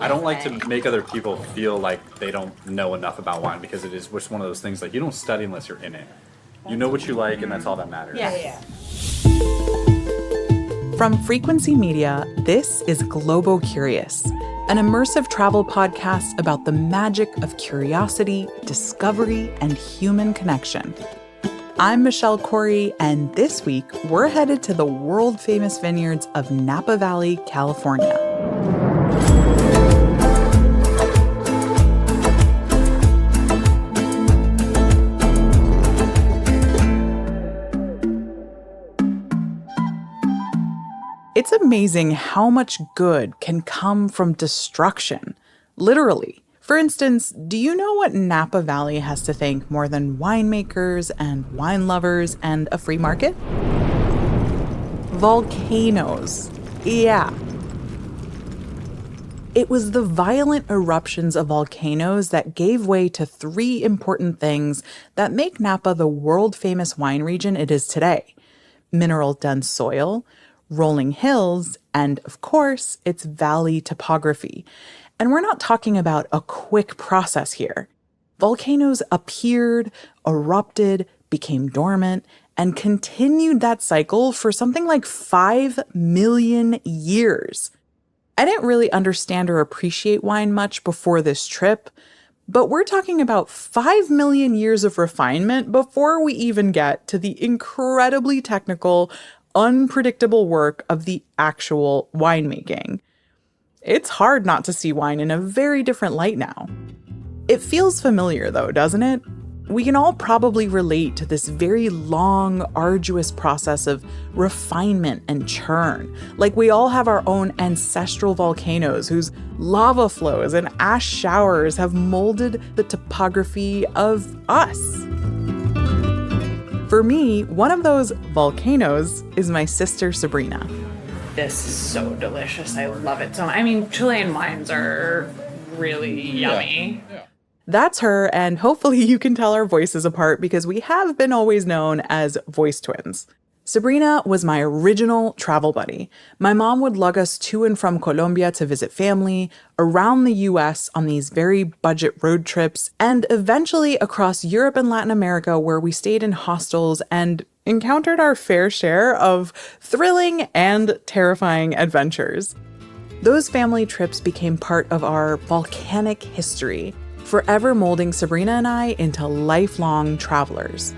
I don't like to make other people feel like they don't know enough about wine, because it is just one of those things, like, you don't study unless you're in it. You know what you like, and that's all that matters. Yeah. From Frequency Media, this is Globocurious, an immersive travel podcast about the magic of curiosity, discovery, and human connection. I'm Michelle Khouri, and this week we're headed to the world-famous vineyards of Napa Valley, California. It's amazing how much good can come from destruction, literally. For instance, do you know what Napa Valley has to thank more than winemakers and wine lovers and a free market? Volcanoes. Yeah. It was the violent eruptions of volcanoes that gave way to three important things that make Napa the world-famous wine region it is today: mineral-dense soil, rolling hills, and, of course, its valley topography. And we're not talking about a quick process here. Volcanoes appeared, erupted, became dormant, and continued that cycle for something like 5 million years. I didn't really understand or appreciate wine much before this trip, but we're talking about 5 million years of refinement before we even get to the incredibly technical, unpredictable work of the actual winemaking. It's hard not to see wine in a very different light now. It feels familiar though, doesn't it? We can all probably relate to this very long, arduous process of refinement and churn. Like we all have our own ancestral volcanoes whose lava flows and ash showers have molded the topography of us. For me, one of those volcanoes is my sister Sabrina. This is so delicious. I love it so much. I mean, Chilean wines are really yummy. Yeah. That's her, and hopefully you can tell our voices apart because we have been always known as voice twins. Sabrina was my original travel buddy. My mom would lug us to and from Colombia to visit family, around the US on these very budget road trips, and eventually across Europe and Latin America, where we stayed in hostels and encountered our fair share of thrilling and terrifying adventures. Those family trips became part of our volcanic history, forever molding Sabrina and I into lifelong travelers.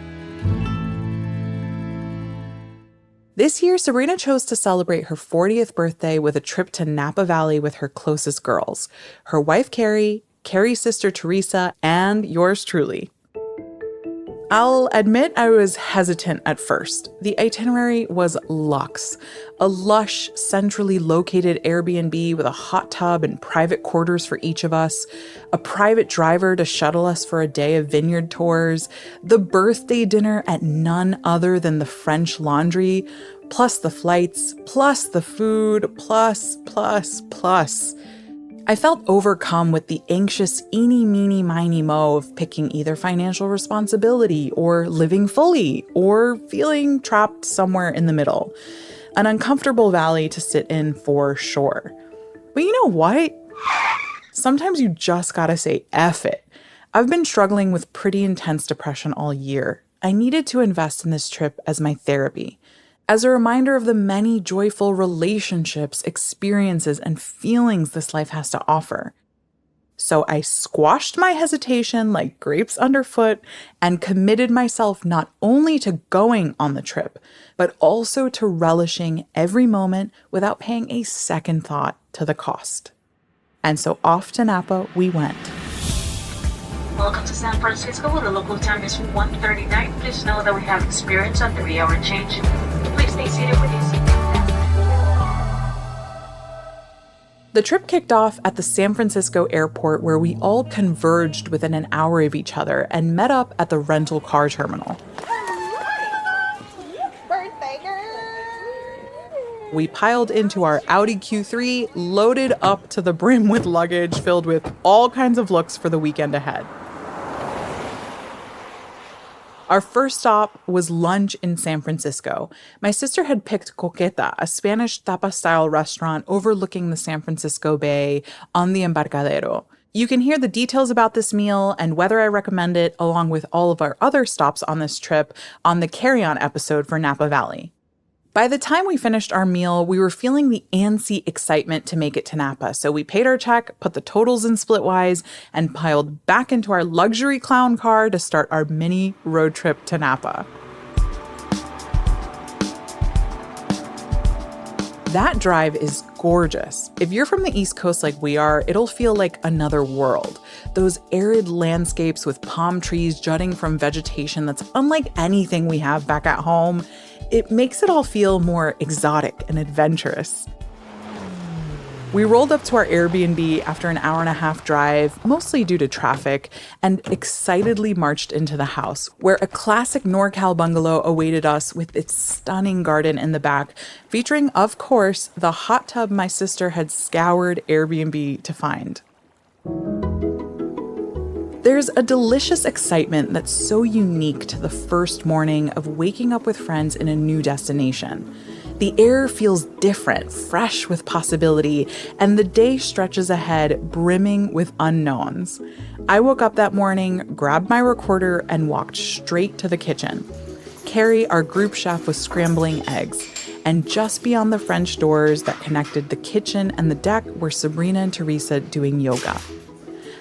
This year, Sabrina chose to celebrate her 40th birthday with a trip to Napa Valley with her closest girls, her wife Carrie, Carrie's sister Teresa, and yours truly. I'll admit I was hesitant at first. The itinerary was luxe. A lush, centrally located Airbnb with a hot tub and private quarters for each of us, a private driver to shuttle us for a day of vineyard tours, the birthday dinner at none other than the French Laundry, plus the flights, plus the food, plus. I felt overcome with the anxious eeny, meeny, miny, mo of picking either financial responsibility or living fully or feeling trapped somewhere in the middle. An uncomfortable valley to sit in for sure. But you know what? Sometimes you just gotta say F it. I've been struggling with pretty intense depression all year. I needed to invest in this trip as my therapy, as a reminder of the many joyful relationships, experiences, and feelings this life has to offer. So I squashed my hesitation like grapes underfoot and committed myself not only to going on the trip, but also to relishing every moment without paying a second thought to the cost. And so off to Napa we went. Welcome to San Francisco. The local time is 1:39. Please know that we have experienced a 3-hour change. Please stay seated with your seatbelt. The trip kicked off at the San Francisco airport, where we all converged within an hour of each other and met up at the rental car terminal. Birthday girl! We piled into our Audi Q3, loaded up to the brim with luggage filled with all kinds of looks for the weekend ahead. Our first stop was lunch in San Francisco. My sister had picked Coqueta, a Spanish tapa-style restaurant overlooking the San Francisco Bay on the Embarcadero. You can hear the details about this meal and whether I recommend it, along with all of our other stops on this trip, on the carry-on episode for Napa Valley. By the time we finished our meal, we were feeling the antsy excitement to make it to Napa, so we paid our check, put the totals in Splitwise, and piled back into our luxury clown car to start our mini road trip to Napa. That drive is gorgeous. If you're from the East Coast like we are, it'll feel like another world. Those arid landscapes with palm trees jutting from vegetation that's unlike anything we have back at home. It makes it all feel more exotic and adventurous. We rolled up to our Airbnb after an hour-and-a-half drive, mostly due to traffic, and excitedly marched into the house, where a classic NorCal bungalow awaited us with its stunning garden in the back, featuring, of course, the hot tub my sister had scoured Airbnb to find. There's a delicious excitement that's so unique to the first morning of waking up with friends in a new destination. The air feels different, fresh with possibility, and the day stretches ahead brimming with unknowns. I woke up that morning, grabbed my recorder, and walked straight to the kitchen. Carrie, our group chef, was scrambling eggs, and just beyond the French doors that connected the kitchen and the deck were Sabrina and Teresa doing yoga.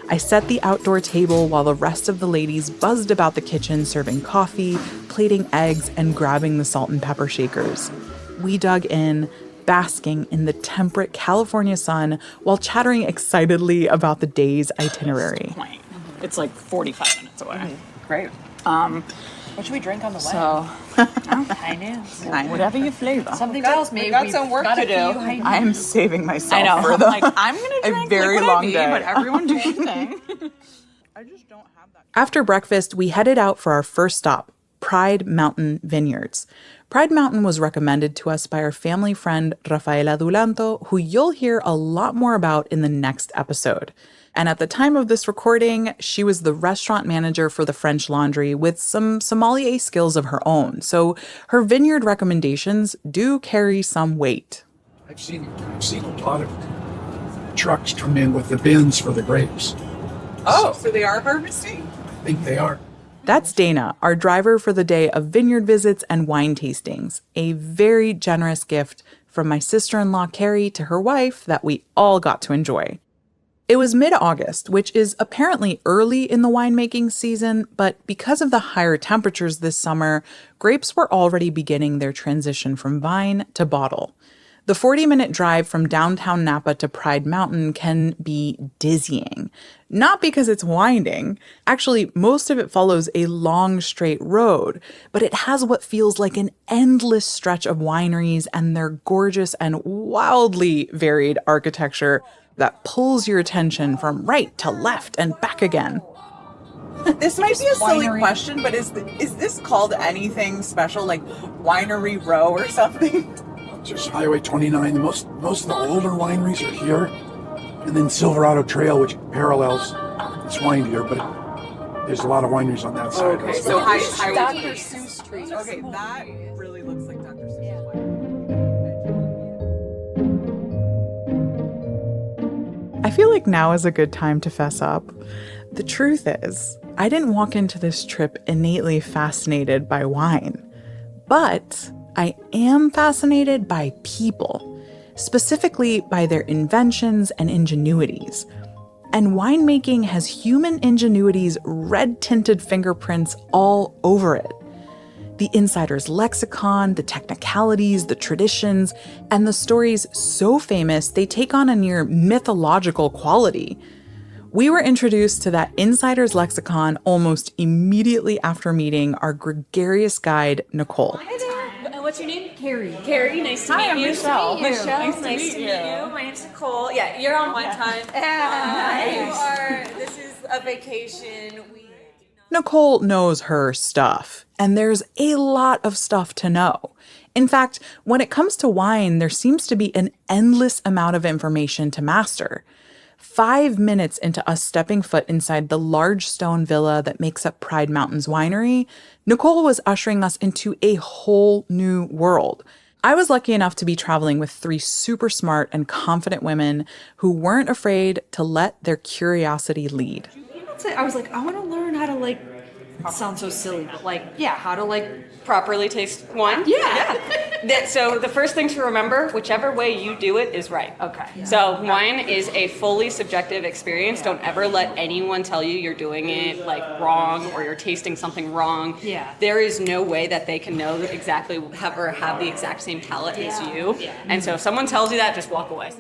I set the outdoor table while the rest of the ladies buzzed about the kitchen serving coffee, plating eggs, and grabbing the salt and pepper shakers. We dug in, basking in the temperate California sun while chattering excitedly about the day's itinerary. It's like 45 minutes away. Great. What should we drink on the way? So, Whatever your flavor. Something tells me we got some work to do. I am saving myself I know. for I'm the like, I'm going to drink very liquid long IV, day. but everyone do your thing. After breakfast, we headed out for our first stop, Pride Mountain Vineyards. Pride Mountain was recommended to us by our family friend Rafaela Dulanto, who you'll hear a lot more about in the next episode. And at the time of this recording, she was the restaurant manager for the French Laundry with some sommelier skills of her own. So her vineyard recommendations do carry some weight. I've seen a lot of trucks come in with the bins for the grapes. Oh, so they are harvesting? I think they are. That's Dana, our driver for the day of vineyard visits and wine tastings. A very generous gift from my sister-in-law Carrie to her wife that we all got to enjoy. It was mid-August, which is apparently early in the winemaking season, but because of the higher temperatures this summer, grapes were already beginning their transition from vine to bottle. The 40-minute drive from downtown Napa to Pride Mountain can be dizzying. Not because it's winding. Actually, most of it follows a long, straight road, but it has what feels like an endless stretch of wineries and their gorgeous and wildly varied architecture that pulls your attention from right to left and back again. This might be a silly question, but is this called anything special, like Winery Row or something? Just Highway 29. Most of the older wineries are here. And then Silverado Trail, which parallels this wine here, but there's a lot of wineries on that side. Okay, so Highway Dr. Seuss Street. Okay, that really looks like Dr. Seuss. I feel like now is a good time to fess up. The truth is, I didn't walk into this trip innately fascinated by wine, but I am fascinated by people, specifically by their inventions and ingenuities. And winemaking has human ingenuity's red-tinted fingerprints all over it. The insider's lexicon, the technicalities, the traditions, and the stories so famous they take on a near mythological quality. We were introduced to that insider's lexicon almost immediately after meeting our gregarious guide, Nicole. Hi there. What's your name? Carrie. Carrie, nice to meet you. Michelle. Michelle, nice to meet you. My name's Nicole. Yeah, you're on wine time. This is a vacation. Nicole knows her stuff, and there's a lot of stuff to know. In fact, when it comes to wine, there seems to be an endless amount of information to master. 5 minutes into us stepping foot inside the large stone villa that makes up Pride Mountains Winery, Nicole was ushering us into a whole new world. I was lucky enough to be traveling with 3 super smart and confident women who weren't afraid to let their curiosity lead. I was like, I want to learn how to like. It sounds so silly, but like, yeah, how to like properly taste wine. Yeah. So the first thing to remember, whichever way you do it is right. Okay. Yeah. So wine is a fully subjective experience. Don't ever let anyone tell you you're doing it like wrong or you're tasting something wrong. Yeah. There is no way that they can know exactly have the exact same palate as you. Yeah. And so if someone tells you that, just walk away.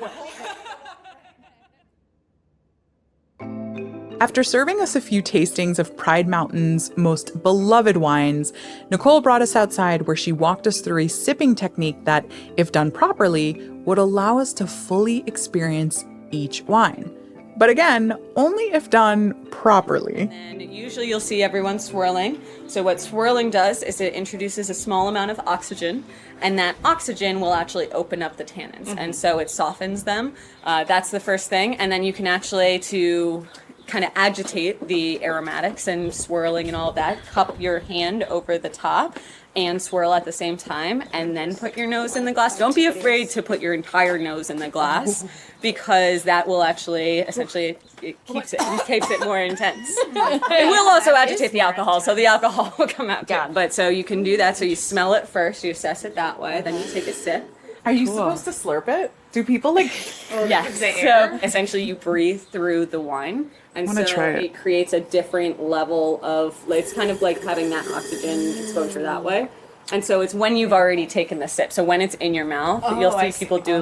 After serving us a few tastings of Pride Mountain's most beloved wines, Nicole brought us outside where she walked us through a sipping technique that, if done properly, would allow us to fully experience each wine. But again, only if done properly. And usually you'll see everyone swirling. So what swirling does is it introduces a small amount of oxygen, and that oxygen will actually open up the tannins. And so it softens them. That's the first thing. And then you can actually, to kind of agitate the aromatics and swirling and all of that, cup your hand over the top and swirl at the same time, and then put your nose in the glass. Don't be afraid to put your entire nose in the glass, because that will actually, essentially, it keeps it more intense. It will also agitate the alcohol, so the alcohol will come out too. But so you can do that, so you smell it first, you assess it that way, then you take a sip. Are you supposed to slurp it? Do people like... Yes. So essentially you breathe through the wine. And so it creates a different level of, it's kind of like having that oxygen exposure that way. And so it's when you've already taken the sip. So when it's in your mouth, you'll see people do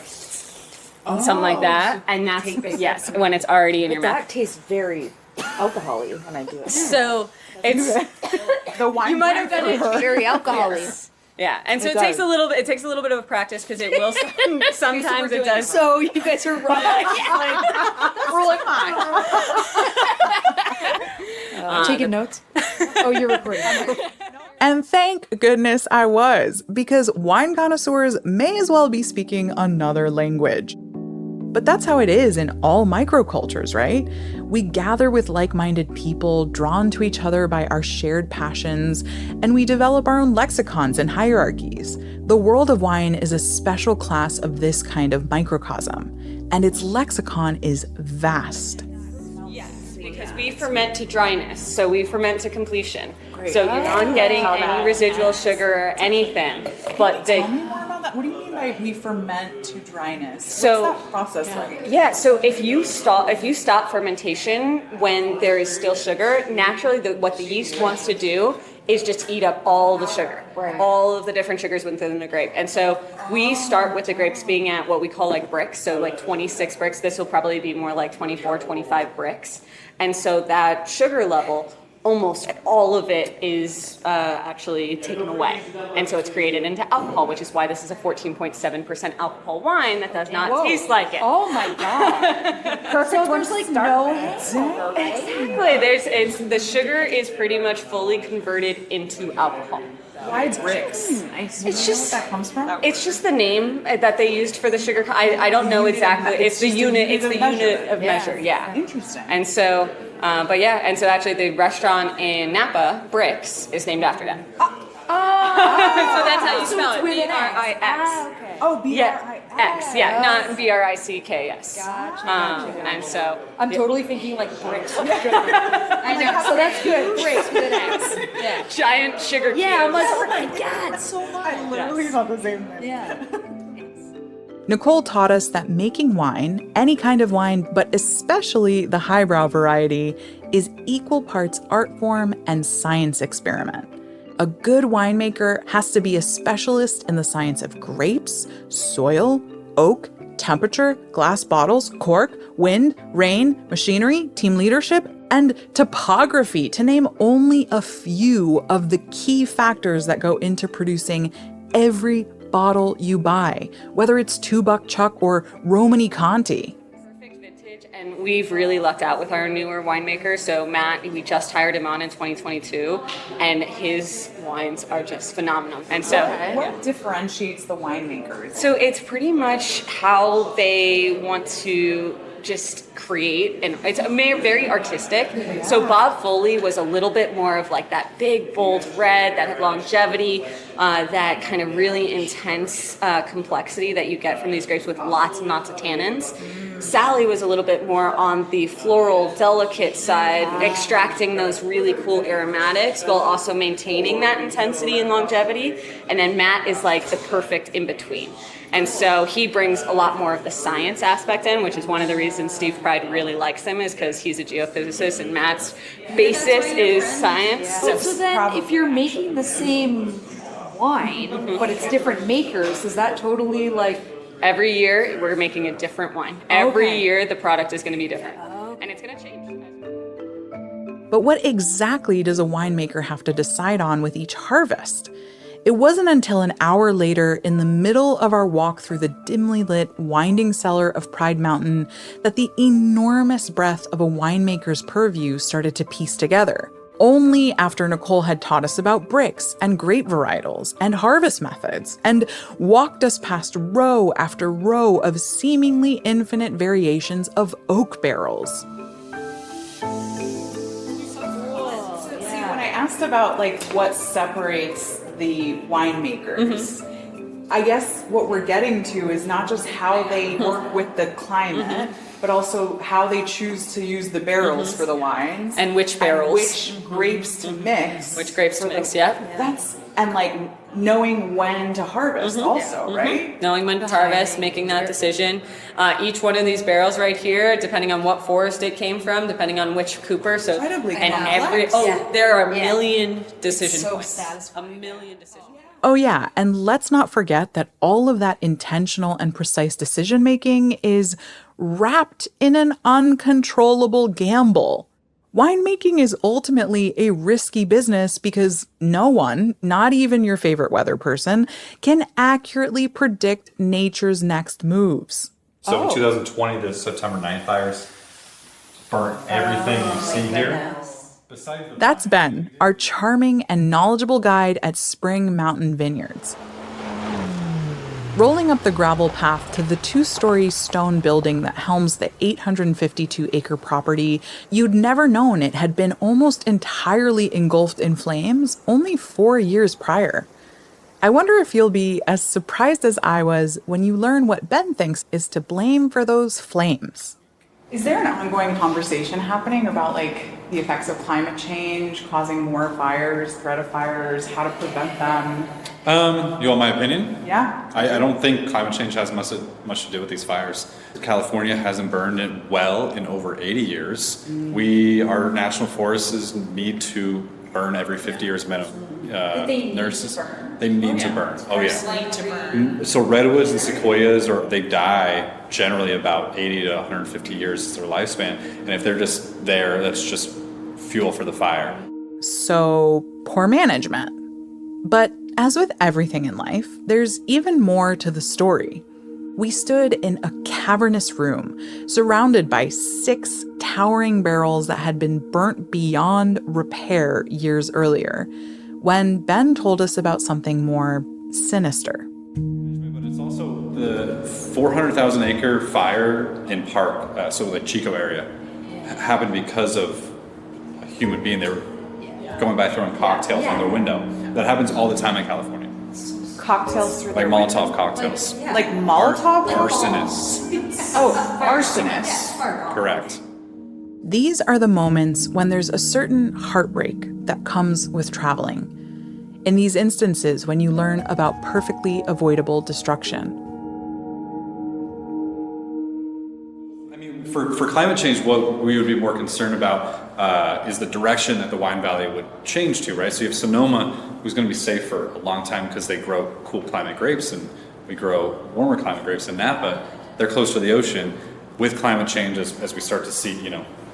something like that. And that's, yes, when it's already in your mouth. That tastes very alcohol-y when I do it. So it's... the wine you might have done it very alcohol-y. Yes. Yeah, and so it takes a little bit of a practice, because it will sometimes it does. So you guys are right. Rolling mine. Taking notes? Oh, you're recording. And thank goodness I was, because wine connoisseurs may as well be speaking another language. But that's how it is in all microcultures, right? We gather with like-minded people, drawn to each other by our shared passions, and we develop our own lexicons and hierarchies. The world of wine is a special class of this kind of microcosm, and its lexicon is vast. Yes, because we ferment to dryness, so we ferment to completion. Great. So you're not getting any residual sugar or anything. But Tell me more about that. What do you mean by we ferment to dryness? So, what's that process like? Yeah, so if you stop fermentation when there is still sugar, naturally what the yeast wants to do is just eat up all the sugar, all of the different sugars within the grape. And so we start with the grapes being at what we call like bricks, so like 26 bricks. This will probably be more like 24, 25 bricks. And so that sugar level, almost all of it is actually taken away. And so it's created into alcohol, which is why this is a 14.7% alcohol wine that does not taste like it. Oh my God. Perfect. So there's like no... Exactly. The sugar is pretty much fully converted into alcohol. Why bricks? It's just where that comes from. It's just the name that they used for the sugar. I don't know exactly. It's the unit. It's the unit of measure. Yeah. Interesting. And so, and so actually the restaurant in Napa, Bricks, is named after them. So that's how you spell it. B-R-I-X. Oh, B-R-I-X. Yeah, not B-R-I-C-K-S. Gotcha. And so I'm totally thinking like bricks with sugar. I know, so that's good. Bricks with an X. Yeah. Giant sugar cubes. Yeah, I'm like, oh my God, so much. I literally thought the same thing. Yeah. Nicole taught us that making wine, any kind of wine, but especially the highbrow variety, is equal parts art form and science experiment. A good winemaker has to be a specialist in the science of grapes, soil, oak, temperature, glass bottles, cork, wind, rain, machinery, team leadership, and topography, to name only a few of the key factors that go into producing every bottle you buy, whether it's $2 Chuck or Romani Conti. And we've really lucked out with our newer winemaker. So Matt, we just hired him on in 2022, and his wines are just phenomenal. And so, what differentiates the winemakers? So it's pretty much how they want to just create, and it's very artistic. So Bob Foley was a little bit more of like that big, bold red, that longevity, that kind of really intense complexity that you get from these grapes with lots and lots of tannins. Sally was a little bit more on the floral, delicate side, extracting those really cool aromatics while also maintaining that intensity and longevity. And then Matt is like the perfect in between. And so he brings a lot more of the science aspect in, which is one of the reasons Steve Pride really likes him, is because he's a geophysicist and Matt's basis is science. So then if you're making the same wine, but it's different makers, is that totally like... Every year, we're making a different wine. Every year, the product is going to be different. And it's going to change. But what exactly does a winemaker have to decide on with each harvest? It wasn't until an hour later, in the middle of our walk through the dimly lit, winding cellar of Pride Mountain, that the enormous breadth of a winemaker's purview started to piece together. Only after Nicole had taught us about bricks and grape varietals and harvest methods and walked us past row after row of seemingly infinite variations of oak barrels. See, when I asked about like what separates the winemakers, I guess what we're getting to is not just how they work with the climate, but also how they choose to use the barrels for the wines. And which barrels. And which grapes to mix. Which grapes to mix, yeah. That's, and like knowing when to harvest also, right? Knowing when to harvest, making that decision. Each one of these barrels right here, depending on what forest it came from, depending on which cooper. So, Incredibly and complex. there are a million decision So points. satisfying. A million decision points. Oh yeah, and let's not forget that all of that intentional and precise decision-making is wrapped in an uncontrollable gamble. Winemaking is ultimately a risky business because no one, not even your favorite weather person, can accurately predict nature's next moves. So in 2020, the September 9th fires burnt everything you see here. Besides the That's Ben, our charming and knowledgeable guide at Spring Mountain Vineyards. Rolling up the gravel path to the 2-story stone building that helms the 852-acre property, you'd never known it had been almost entirely engulfed in flames only 4 years prior. I wonder if you'll be as surprised as I was when you learn what Ben thinks is to blame for those flames. Is there an ongoing conversation happening about like the effects of climate change causing more fires, threat of fires, how to prevent them? You want my opinion? Yeah. I don't think climate change has much to do with these fires. California hasn't burned it well in over 80 years. Our national forests need to burn every 50 years minimum. They need to burn. Oh yeah. So redwoods and sequoias, they die generally about 80 to 150 years is their lifespan. And if they're just there, that's just fuel for the fire. So, poor management. But as with everything in life, there's even more to the story. We stood in a cavernous room, surrounded by 6 towering barrels that had been burnt beyond repair years earlier, when Ben told us about something more sinister. But it's also the 400,000 acre fire in Park, so the Chico area, happened because of a human being. They were going by throwing cocktails on their window. That happens all the time in California. Cocktails through Like their Molotov cocktails. Like Molotov? Arsonists. Oh, arsonists. Correct. These are the moments when there's a certain heartbreak that comes with traveling. In these instances, when you learn about perfectly avoidable destruction. I mean, for climate change, what we would be more concerned about is the direction that the wine valley would change to, right? So you have Sonoma, who's going to be safe for a long time because they grow cool climate grapes, and we grow warmer climate grapes in Napa. They're close to the ocean. With climate change, as we start to see,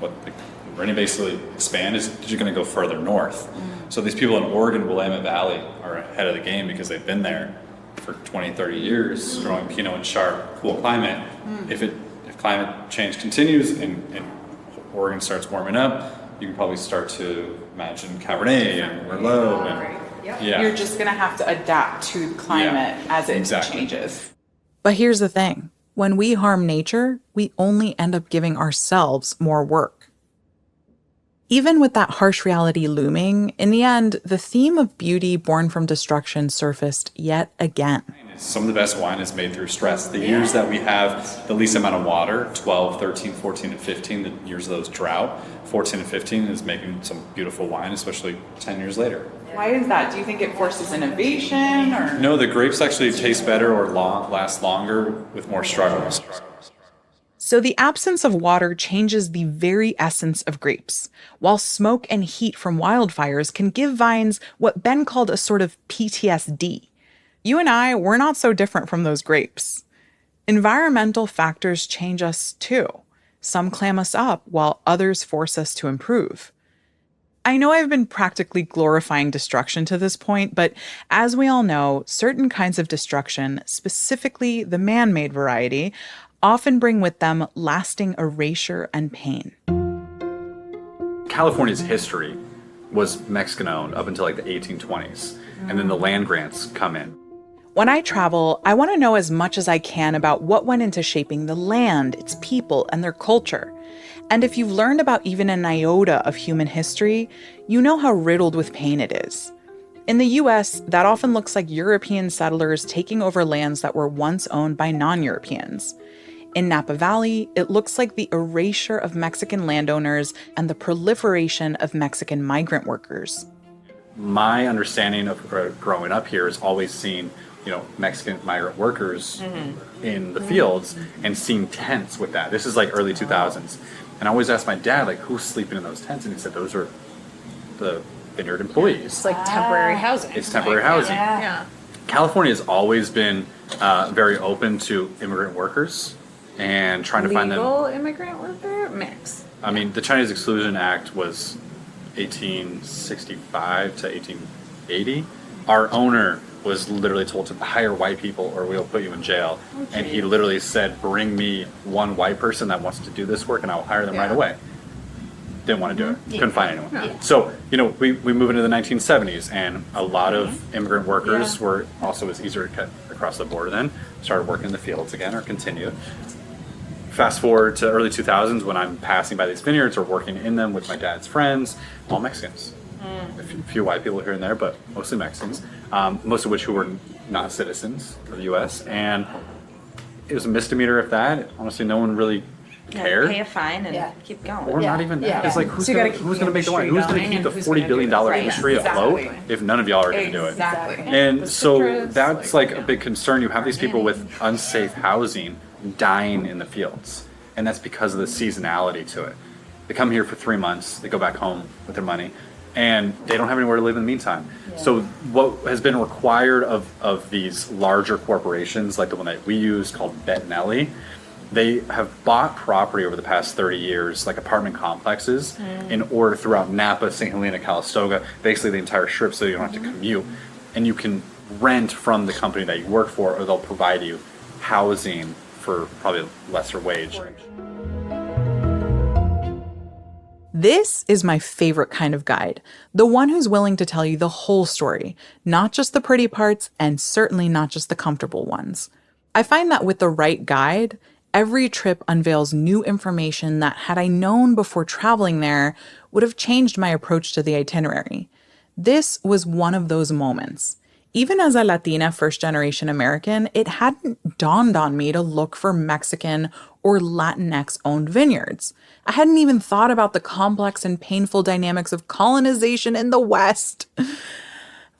what the Rainy basically expand, is you're going to go further north. So these people in Oregon, Willamette Valley, are ahead of the game because they've been there for 20, 30 years, growing Pinot and Chard, cool climate. If climate change continues and Oregon starts warming up, you can probably start to imagine Cabernet and Merlot. And, You're just going to have to adapt to the climate as it changes. But here's the thing. When we harm nature, we only end up giving ourselves more work. Even with that harsh reality looming, in the end, the theme of beauty born from destruction surfaced yet again. Some of the best wine is made through stress. The years that we have the least amount of water, 12, 13, 14, and 15, the years of those drought, 14 and 15 is making some beautiful wine, especially 10 years later. Why is that? Do you think it forces innovation or? No, the grapes actually taste better or last longer with more struggles. So the absence of water changes the very essence of grapes, while smoke and heat from wildfires can give vines what Ben called a sort of PTSD. You and I, we're not so different from those grapes. Environmental factors change us too. Some clam us up while others force us to improve. I know I've been practically glorifying destruction to this point, but as we all know, certain kinds of destruction, specifically the man-made variety, often bring with them lasting erasure and pain. California's history was Mexican-owned up until like the 1820s, and then the land grants come in. When I travel, I want to know as much as I can about what went into shaping the land, its people, and their culture. And if you've learned about even an iota of human history, you know how riddled with pain it is. In the US, that often looks like European settlers taking over lands that were once owned by non-Europeans. In Napa Valley, it looks like the erasure of Mexican landowners and the proliferation of Mexican migrant workers. My understanding of growing up here is always seeing, Mexican migrant workers in the fields and seeing tents with that. This is like early 2000s. And I always asked my dad, like, who's sleeping in those tents? And he said, those are the Vineyard employees. It's like temporary housing. It's temporary housing. Yeah. California has always been very open to immigrant workers and trying to find them. Legal immigrant worker mix. I mean, the Chinese Exclusion Act was 1865 to 1880. Our owner was literally told to hire white people or we'll put you in jail. Okay. And he literally said, bring me one white person that wants to do this work and I'll hire them right away. Didn't want to do it. Couldn't find anyone. Yeah. So, we move into the 1970s and a lot of immigrant workers were also, it was easier to cut across the border then, started working in the fields again or continued. Fast forward to early 2000s when I'm passing by these vineyards or working in them with my dad's friends, all Mexicans. A few white people here and there, but mostly Mexicans, most of which who were not citizens of the U.S. And it was a misdemeanor if that. Honestly, no one really cared. Pay a fine and keep going. Or not even that. It's like, who's going to make the wine? Who's going to keep the $40 billion industry afloat if none of y'all are going to do it? Exactly. And so that's like a big concern. You have these people with unsafe housing dying in the fields. And that's because of the seasonality to it. They come here for 3 months, they go back home with their money, and they don't have anywhere to live in the meantime. Yeah. So what has been required of these larger corporations, like the one that we use called Bettinelli, they have bought property over the past 30 years, like apartment complexes, in order throughout Napa, St. Helena, Calistoga, basically the entire strip so you don't have to commute. And you can rent from the company that you work for, or they'll provide you housing for probably a lesser wage. This is my favorite kind of guide, the one who's willing to tell you the whole story, not just the pretty parts and certainly not just the comfortable ones. I find that with the right guide, every trip unveils new information that, had I known before traveling there, would have changed my approach to the itinerary. This was one of those moments. Even as a Latina first-generation American, it hadn't dawned on me to look for Mexican or Latinx-owned vineyards. I hadn't even thought about the complex and painful dynamics of colonization in the West.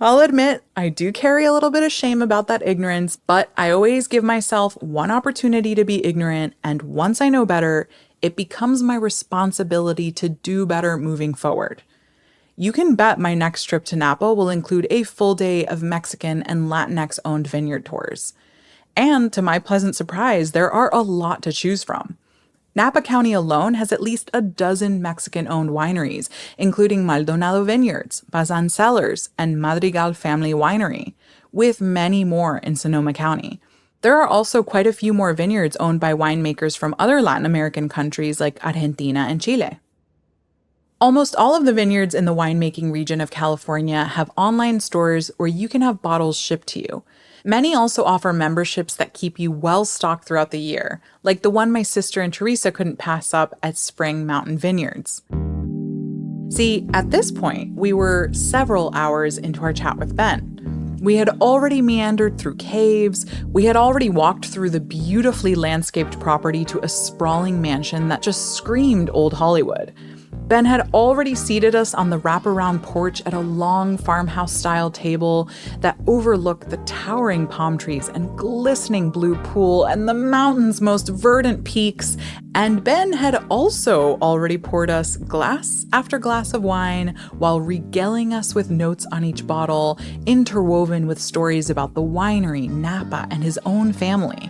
I'll admit, I do carry a little bit of shame about that ignorance, but I always give myself one opportunity to be ignorant, and once I know better, it becomes my responsibility to do better moving forward. You can bet my next trip to Napa will include a full day of Mexican and Latinx-owned vineyard tours. And to my pleasant surprise, there are a lot to choose from. Napa County alone has at least a dozen Mexican-owned wineries, including Maldonado Vineyards, Bazan Cellars, and Madrigal Family Winery, with many more in Sonoma County. There are also quite a few more vineyards owned by winemakers from other Latin American countries like Argentina and Chile. Almost all of the vineyards in the winemaking region of California have online stores where you can have bottles shipped to you. Many also offer memberships that keep you well stocked throughout the year, like the one my sister and Teresa couldn't pass up at Spring Mountain Vineyards. See, at this point, we were several hours into our chat with Ben. We had already meandered through caves, we had already walked through the beautifully landscaped property to a sprawling mansion that just screamed old Hollywood. Ben had already seated us on the wraparound porch at a long farmhouse-style table that overlooked the towering palm trees and glistening blue pool and the mountain's most verdant peaks. And Ben had also already poured us glass after glass of wine while regaling us with notes on each bottle, interwoven with stories about the winery, Napa, and his own family.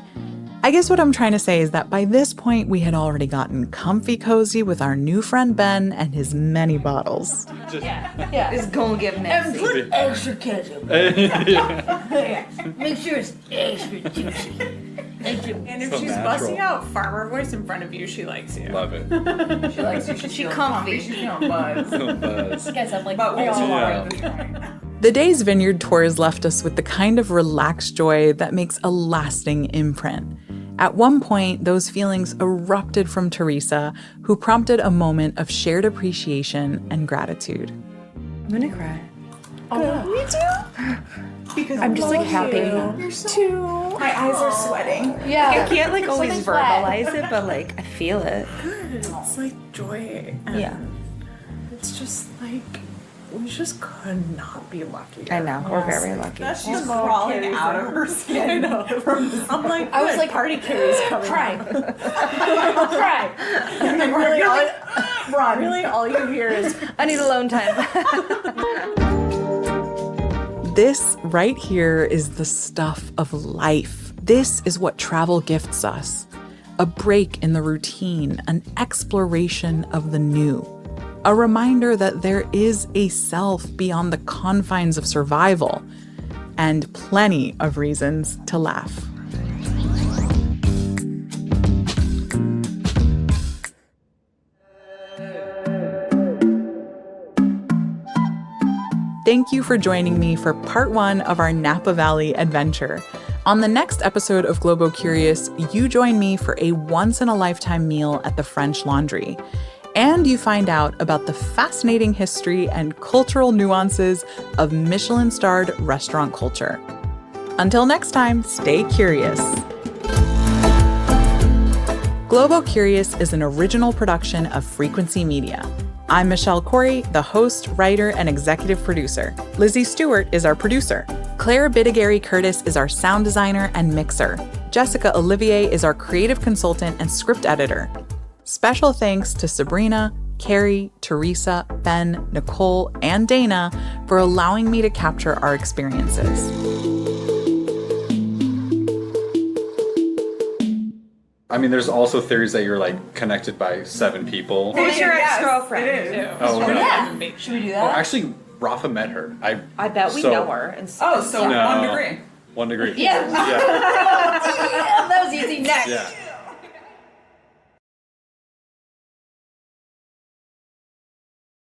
I guess what I'm trying to say is that by this point, we had already gotten comfy cozy with our new friend Ben and his many bottles. Yeah. It's gonna get messy. And put extra ketchup. Yeah. Make sure it's extra juicy. Thank you. And if So she's natural. busting out farmer voice in front of you, she likes you. Love it. She likes you. She's comfy. She's feeling buzz. You guys have like But we all Yeah. are at this point. The day's vineyard tours left us with the kind of relaxed joy that makes a lasting imprint. At one point, those feelings erupted from Teresa, who prompted a moment of shared appreciation and gratitude. I'm gonna cry. Me too. Because I'm just like happy. my eyes are sweating. Yeah. I can't like always something flat. verbalize it, but like I feel it. It's like joy. And Yeah. It's just like, we just could not be lucky. I know. We're very lucky. She's crawling out of her skin. I know. I'm like, I was good, like, party carries coming. cry. Cry. And then really all you hear is, I need alone time. This right here is the stuff of life. This is what travel gifts us. A break in the routine, an exploration of the new. A reminder that there is a self beyond the confines of survival, and plenty of reasons to laugh. Thank you for joining me for part 1 of our Napa Valley adventure. On the next episode of Globocurious, you join me for a once-in-a-lifetime meal at the French Laundry. And you find out about the fascinating history and cultural nuances of Michelin-starred restaurant culture. Until next time, stay curious. Globocurious is an original production of Frequency Media. I'm Michelle Khouri, the host, writer, and executive producer. Lizzie Stewart is our producer. Claire Bidigary Curtis is our sound designer and mixer. Jessica Olivier is our creative consultant and script editor. Special thanks to Sabrina, Carrie, Teresa, Ben, Nicole, and Dana for allowing me to capture our experiences. I mean, there's also theories that you're like connected by 7 people. Who's your Yes, ex-girlfriend? it is. Oh, no. Should we do Oh, that? actually, Rafa met her. I bet we So- know her. And Oh, so No. 1 degree. 1 degree. Yeah. Yeah. Yeah, that was easy. Next. Yeah.